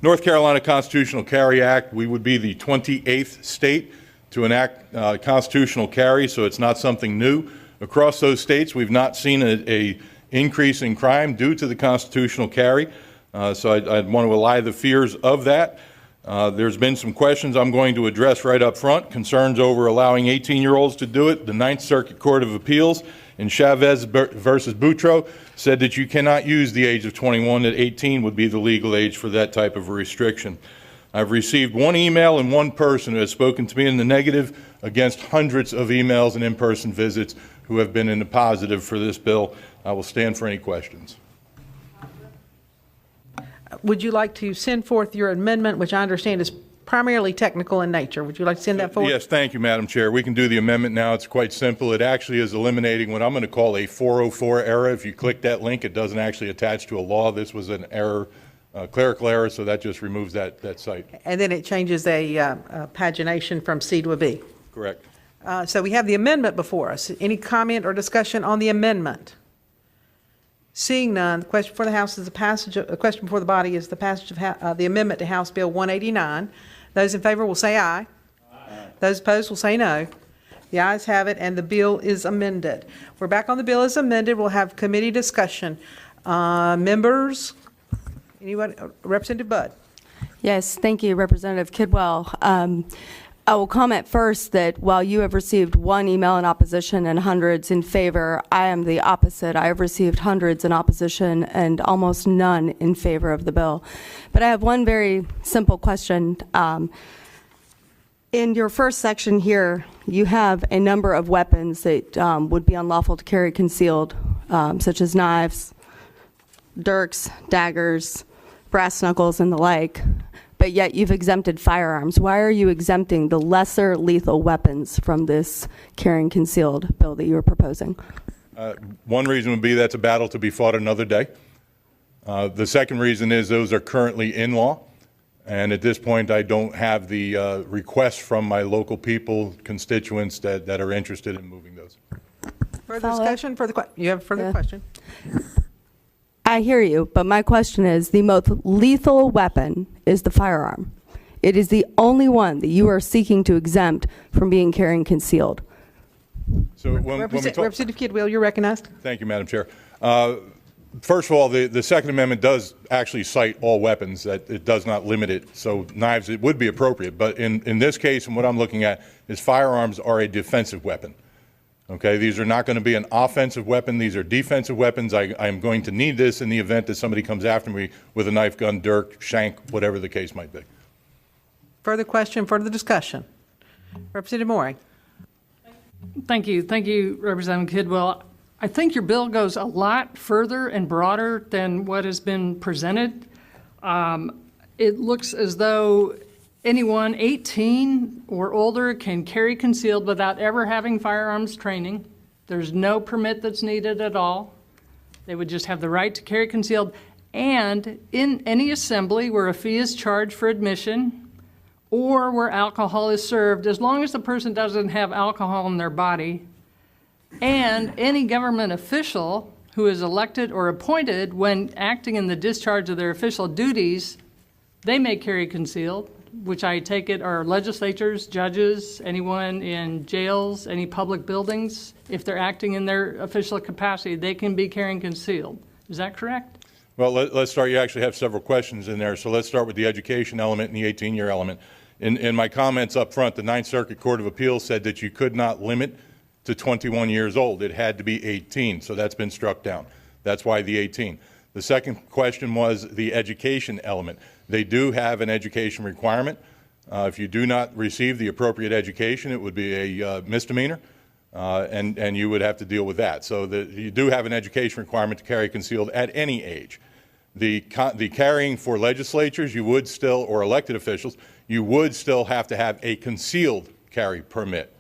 North Carolina Constitutional Carry Act, we would be the 28th state to enact constitutional carry, so it's not something new. Across those states, we've not seen a increase in crime due to the constitutional carry, so I want to allay the fears of that. There's been some questions I'm going to address right up front, concerns over allowing 18-year-olds to do it. The Ninth Circuit Court of Appeals in Chavez versus Boutro said that you cannot use the age of 21, that 18 would be the legal age for that type of a restriction. I've received one email and one person who has spoken to me in the negative against hundreds of emails and in-person visits who have been in the positive for this bill. I will stand for any questions. Would you like to send forth your amendment, which I understand is primarily technical in nature? Would you like to send that forward? Yes, thank you, Madam Chair. We can do the amendment now. It's quite simple. It actually is eliminating what I'm going to call a 404 error. If you click that link, it doesn't actually attach to a law. This was an error, clerical error, so that just removes that site. And then it changes a pagination from C to a B. Correct. So we have the amendment before us. Any comment or discussion on the amendment? Seeing none, the question for the House is the question before the body is the passage of the amendment to House Bill 189. Those in favor will say aye. Aye. Those opposed will say no. The ayes have it, and the bill is amended. We're back on the bill as amended. We'll have committee discussion. Members, anyone? Representative Budd. Yes, thank you, Representative Kidwell. I will comment first that while you have received one email in opposition and hundreds in favor, I am the opposite. I have received hundreds in opposition and almost none in favor of the bill. But I have one very simple question. In your first section here, you have a number of weapons that would be unlawful to carry concealed, such as knives, dirks, daggers, brass knuckles, and the like. But yet you've exempted firearms. Why are you exempting the lesser lethal weapons from this carrying concealed bill that you are proposing? One reason would be that's a battle to be fought another day. The second reason is those are currently in law. And at this point, I don't have the requests from my local people, constituents that are interested in moving those. Further discussion? You have a further question? I hear you, but my question is, the most lethal weapon is the firearm. It is the only one that you are seeking to exempt from being carrying concealed. So Representative Kidwell, you're recognized. Thank you, Madam Chair. First of all, the Second Amendment does actually cite all weapons, that it does not limit it. So knives, it would be appropriate. But in this case, and what I'm looking at, is firearms are a defensive weapon. Okay, these are not going to be an offensive weapon. These are defensive weapons. I am going to need this in the event that somebody comes after me with a knife, gun, dirk, shank, whatever the case might be. Further question, further discussion. Representative Morey. Thank you, Representative Kidwell. I think your bill goes a lot further and broader than what has been presented. It looks as though anyone 18 or older can carry concealed without ever having firearms training. There's no permit that's needed at all. They would just have the right to carry concealed. And in any assembly where a fee is charged for admission or where alcohol is served, as long as the person doesn't have alcohol in their body, and any government official who is elected or appointed when acting in the discharge of their official duties, they may carry concealed, which I take it are legislators, judges, anyone in jails, any public buildings. If they're acting in their official capacity, they can be carrying concealed. Is that correct? Well, let's start. You actually have several questions in there. So let's start with the education element and the 18-year element. In my comments up front, the Ninth Circuit Court of Appeals said that you could not limit to 21 years old. It had to be 18, so that's been struck down. That's why the 18. The second question was the education element. They do have an education requirement. If you do not receive the appropriate education, it would be a misdemeanor, and you would have to deal with that. So you do have an education requirement to carry concealed at any age. The carrying for legislatures, you would still, or elected officials, you would still have to have a concealed carry permit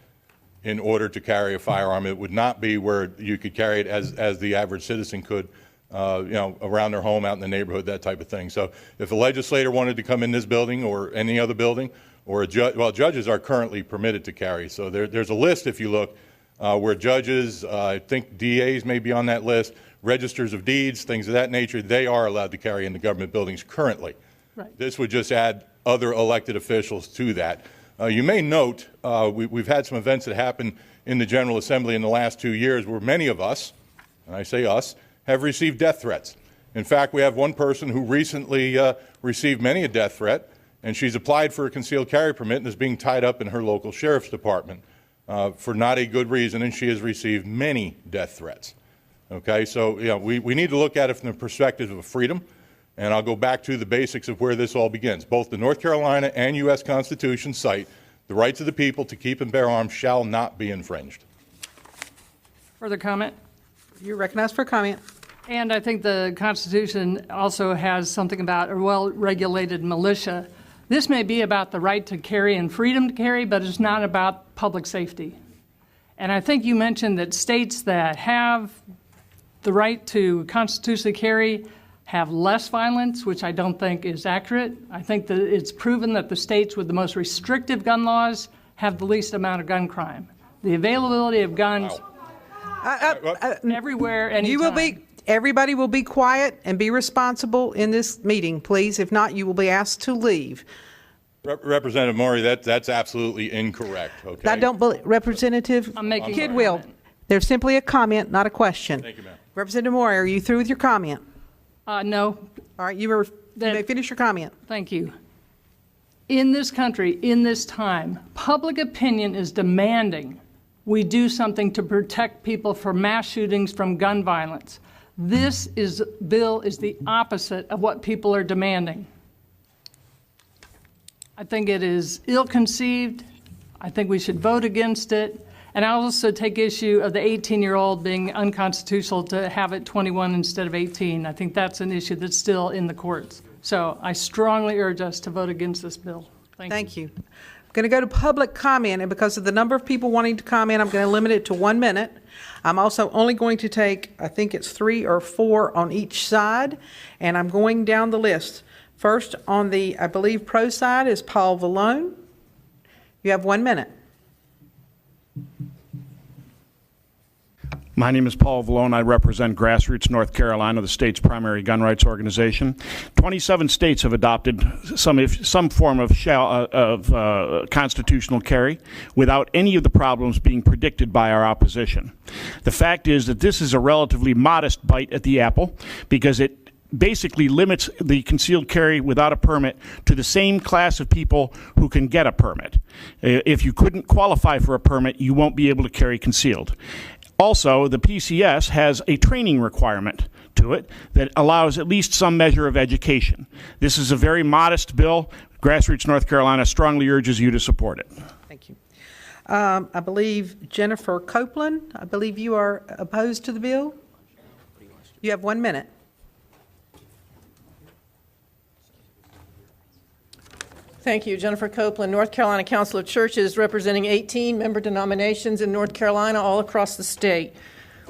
in order to carry a firearm. It would not be where you could carry it as the average citizen could, around their home, out in the neighborhood, that type of thing. So if a legislator wanted to come in this building or any other building, or a judge, well, judges are currently permitted to carry. So there's a list, if you look, where judges, I think DAs may be on that list, registers of deeds, things of that nature, they are allowed to carry in the government buildings currently. Right. This would just add other elected officials to that. You may note we've had some events that happened in the General Assembly in the last 2 years where many of us, and I say us, have received death threats. In fact, we have one person who recently received many a death threat, and she's applied for a concealed carry permit and is being tied up in her local sheriff's department for not a good reason, and she has received many death threats. Okay, so we need to look at it from the perspective of freedom, and I'll go back to the basics of where this all begins. Both the North Carolina and U.S. Constitution cite the rights of the people to keep and bear arms shall not be infringed. Further comment? You're recognized for comment. And I think the Constitution also has something about a well-regulated militia. This may be about the right to carry and freedom to carry, but it's not about public safety. And I think you mentioned that states that have the right to constitutionally carry have less violence, which I don't think is accurate. I think that it's proven that the states with the most restrictive gun laws have the least amount of gun crime. The availability of guns everywhere, anytime. Everybody will be quiet and be responsible in this meeting, please. If not, you will be asked to leave. Representative Maury, that's absolutely incorrect. Okay. I don't believe, Representative I'm making a Kidwell, comment. there's simply a comment, not a question. Thank you, ma'am. Representative Maury, are you through with your comment? No, All right, you may finish your comment. thank you. In this country, in this time, public opinion is demanding we do something to protect people from mass shootings, from gun violence. This bill is the opposite of what people are demanding. I think it is ill-conceived. I think we should vote against it. And I also take issue of the 18-year-old being unconstitutional to have it 21 instead of 18. I think that's an issue that's still in the courts. So I strongly urge us to vote against this bill. Thank you. I'm going to go to public comment, and because of the number of people wanting to comment, I'm going to limit it to 1 minute. I'm also only going to take, I think it's 3 or 4 on each side, and I'm going down the list. First on the, I believe, pro side is Paul Vallone. You have 1 minute. My name is Paul Vallone. I represent Grassroots North Carolina, the state's primary gun rights organization. 27 states have adopted some form of constitutional carry without any of the problems being predicted by our opposition. The fact is that this is a relatively modest bite at the apple because it basically limits the concealed carry without a permit to the same class of people who can get a permit. If you couldn't qualify for a permit, you won't be able to carry concealed. Also, the PCS has a training requirement to it that allows at least some measure of education. This is a very modest bill. Grassroots North Carolina strongly urges you to support it. Thank you. I believe Jennifer Copeland, I believe you are opposed to the bill. You have 1 minute. Thank you. Jennifer Copeland, North Carolina Council of Churches, representing 18 member denominations in North Carolina all across the state.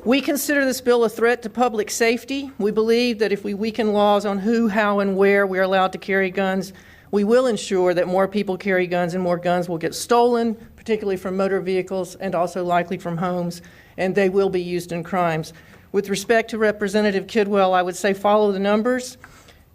We consider this bill a threat to public safety. We believe that if we weaken laws on who, how, and where we are allowed to carry guns, we will ensure that more people carry guns and more guns will get stolen, particularly from motor vehicles and also likely from homes, and they will be used in crimes. With respect to Representative Kidwell, I would say follow the numbers.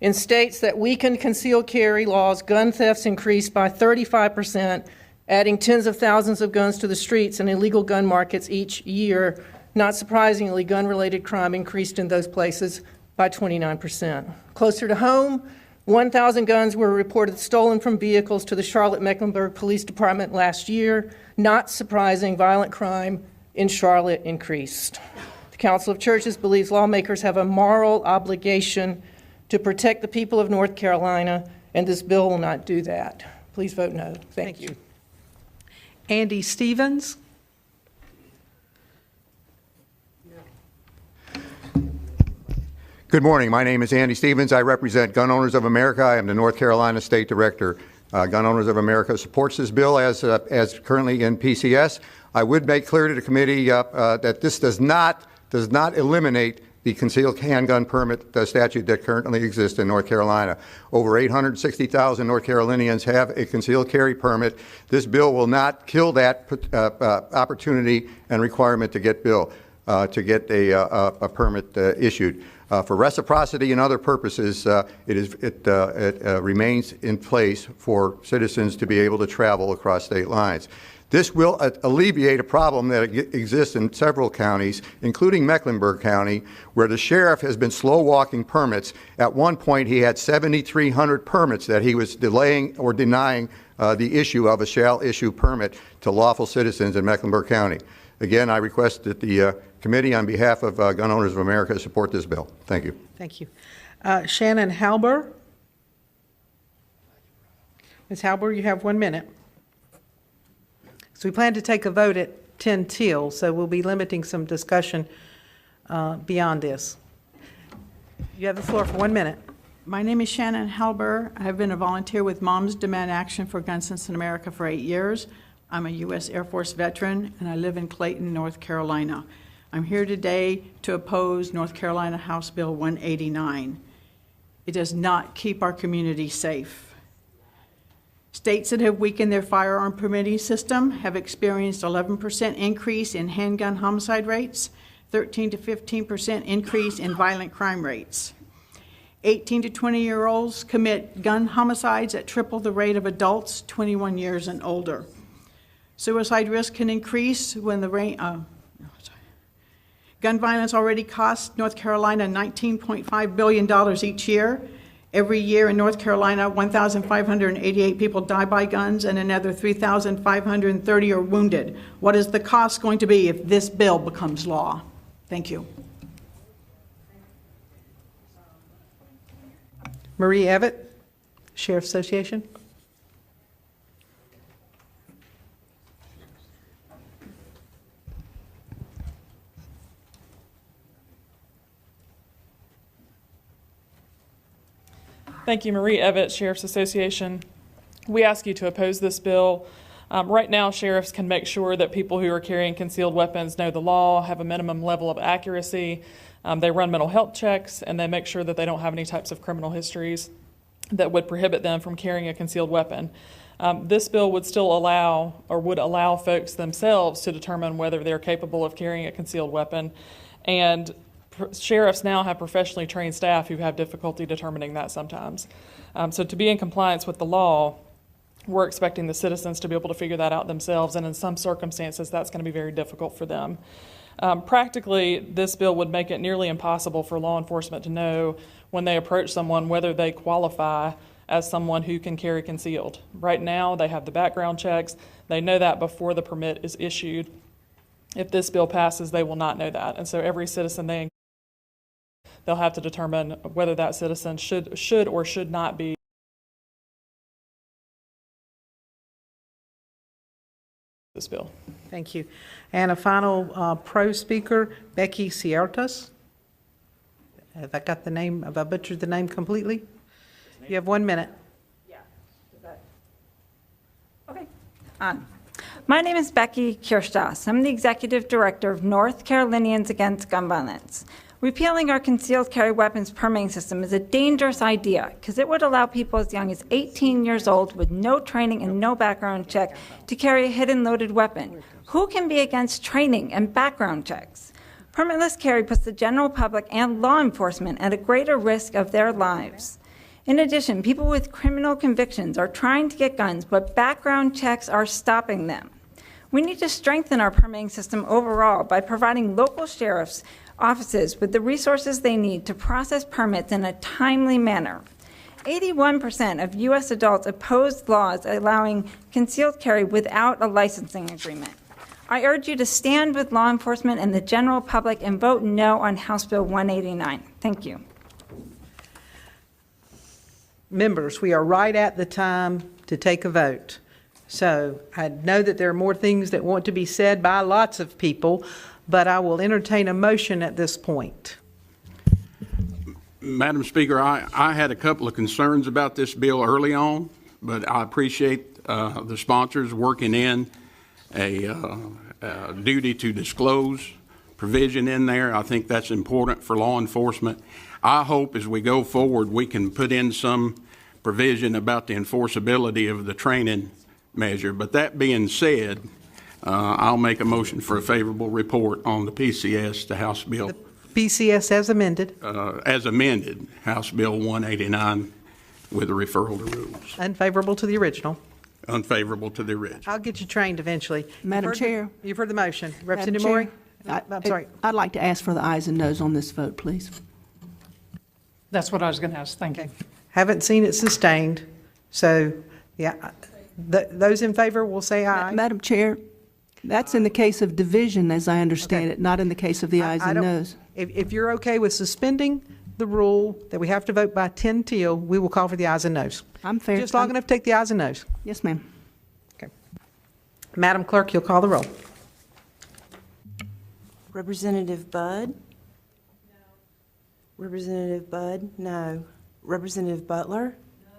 In states that weakened concealed carry laws, gun thefts increased by 35%, adding tens of thousands of guns to the streets and illegal gun markets each year. Not surprisingly, gun-related crime increased in those places by 29%. Closer to home, 1,000 guns were reported stolen from vehicles to the Charlotte-Mecklenburg Police Department last year. Not surprising, violent crime in Charlotte increased. The Council of Churches believes lawmakers have a moral obligation to protect the people of North Carolina, and this bill will not do that. Please vote no. Thank you. Andy Stevens. Good morning. My name is Andy Stevens. I represent Gun Owners of America. I am the North Carolina State Director. Gun Owners of America supports this bill as currently in PCS. I would make clear to the committee that this does not eliminate the concealed handgun permit statute that currently exists in North Carolina. Over 860,000 North Carolinians have a concealed carry permit. This bill will not kill that opportunity and requirement to get a permit issued. For reciprocity and other purposes, it remains in place for citizens to be able to travel across state lines. This will alleviate a problem that exists in several counties, including Mecklenburg County, where the sheriff has been slow-walking permits. At one point, he had 7,300 permits that he was delaying or denying the issue of a shall-issue permit to lawful citizens in Mecklenburg County. Again, I request that the committee, on behalf of Gun Owners of America, support this bill. Thank you. Thank you. Shannon Halber. Ms. Halber, you have 1 minute. So we plan to take a vote at 10 till, so we'll be limiting some discussion beyond this. You have the floor for 1 minute. My name is Shannon Halber. I've been a volunteer with Moms Demand Action for Gun Sense in America for 8 years. I'm a U.S. Air Force veteran, and I live in Clayton, North Carolina. I'm here today to oppose North Carolina House Bill 189. It does not keep our community safe. States that have weakened their firearm permitting system have experienced 11% increase in handgun homicide rates, 13 to 15% increase in violent crime rates. 18 to 20-year-olds commit gun homicides at triple the rate of adults 21 years and older. Suicide risk can increase when the gun violence already costs North Carolina $19.5 billion each year. Every year in North Carolina, 1,588 people die by guns and another 3,530 are wounded. What is the cost going to be if this bill becomes law? Thank you. Marie Evett, Sheriff Association. Thank you, Marie Evett, Sheriff's Association. We ask you to oppose this bill. Right now, sheriffs can make sure that people who are carrying concealed weapons know the law, have a minimum level of accuracy. They run mental health checks, and they make sure that they don't have any types of criminal histories that would prohibit them from carrying a concealed weapon. This bill would still allow, or would allow folks themselves to determine whether they're capable of carrying a concealed weapon. And sheriffs now have professionally trained staff who have difficulty determining that sometimes. So to be in compliance with the law, we're expecting the citizens to be able to figure that out themselves, and in some circumstances, that's going to be very difficult for them. Practically, this bill would make it nearly impossible for law enforcement to know when they approach someone whether they qualify as someone who can carry concealed. Right now, they have the background checks. They know that before the permit is issued. If this bill passes, they will not know that. And so every citizen they'll have to determine whether that citizen should or should not be this bill. Thank you. And a final pro speaker, Becky Ciertas. Have I got the name? Have I butchered the name completely? You have 1 minute. Yeah. Okay. My name is Becky Kirchdas. I'm the Executive Director of North Carolinians Against Gun Violence. Repealing our concealed carry weapons permitting system is a dangerous idea because it would allow people as young as 18 years old with no training and no background check to carry a hidden loaded weapon. Who can be against training and background checks? Permitless carry puts the general public and law enforcement at a greater risk of their lives. In addition, people with criminal convictions are trying to get guns, but background checks are stopping them. We need to strengthen our permitting system overall by providing local sheriffs offices with the resources they need to process permits in a timely manner. 81% of U.S. adults oppose laws allowing concealed carry without a licensing agreement. I urge you to stand with law enforcement and the general public and vote no on House Bill 189. Thank you. Members, we are right at the time to take a vote. So I know that there are more things that want to be said by lots of people, but I will entertain a motion at this point. Madam Speaker, I had a couple of concerns about this bill early on, but I appreciate the sponsors working in a duty to disclose provision in there. I think that's important for law enforcement. I hope as we go forward we can put in some provision about the enforceability of the training measure. But that being said, I'll make a motion for a favorable report on the PCS to House Bill PCS as amended, House Bill 189 with a referral to rules. unfavorable to the original. Unfavorable to the original. I'll get you trained eventually. Madam Chair. You've heard the motion. Madam Representative Chair, Maury? I'm sorry. I'd like to ask for the ayes and noes on this vote, please. That's what I was going to ask. Thank you. Haven't seen it sustained, so, yeah, those in favor will say aye. Madam Chair, that's in the case of division, as I understand Okay. it, not in the case of the ayes I and don't- noes. If you're okay with suspending the rule that we have to vote by 10 till, we will call for the ayes and noes. I'm fair. Just long enough to take the ayes and noes. Yes, ma'am. Okay. Madam Clerk, you'll call the roll. Representative Budd? No. Representative Budd? No. Representative Butler? No.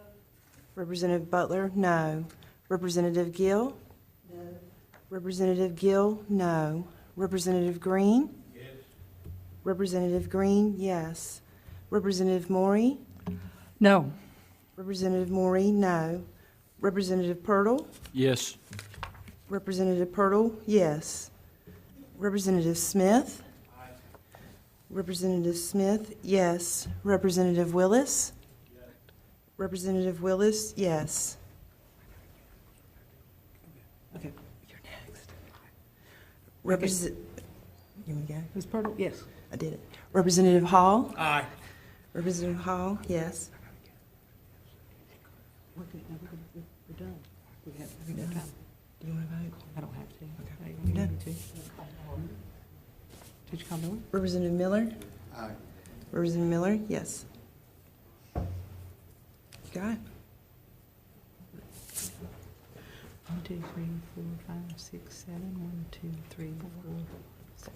Representative Butler? No. Representative Gill? No. Representative Gill? No. Representative Green? Yes. Representative Green? Yes. Representative Maury? No. Representative Maury? No. Representative Purtle? Yes. Representative Purtle? Yes. Representative Smith? Aye. Representative Smith? Yes. Representative Willis? Yes. Representative Willis? Yes. Okay, you're next. You want to go? Ms. Purtle? Yes. I did it. Representative Hall? Aye. Representative Hall? Yes. We're done. We have time. Do you want to vote? I don't have to. Okay. You done? Did you call Miller? Representative Miller? Aye. Representative Miller? Yes. Got it. 1, 2, 3, 4, 5, 6, 7. 1, 2, 3, 4.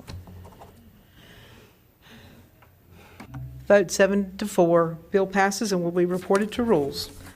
Vote 7 to 4. Bill passes and will be reported to rules.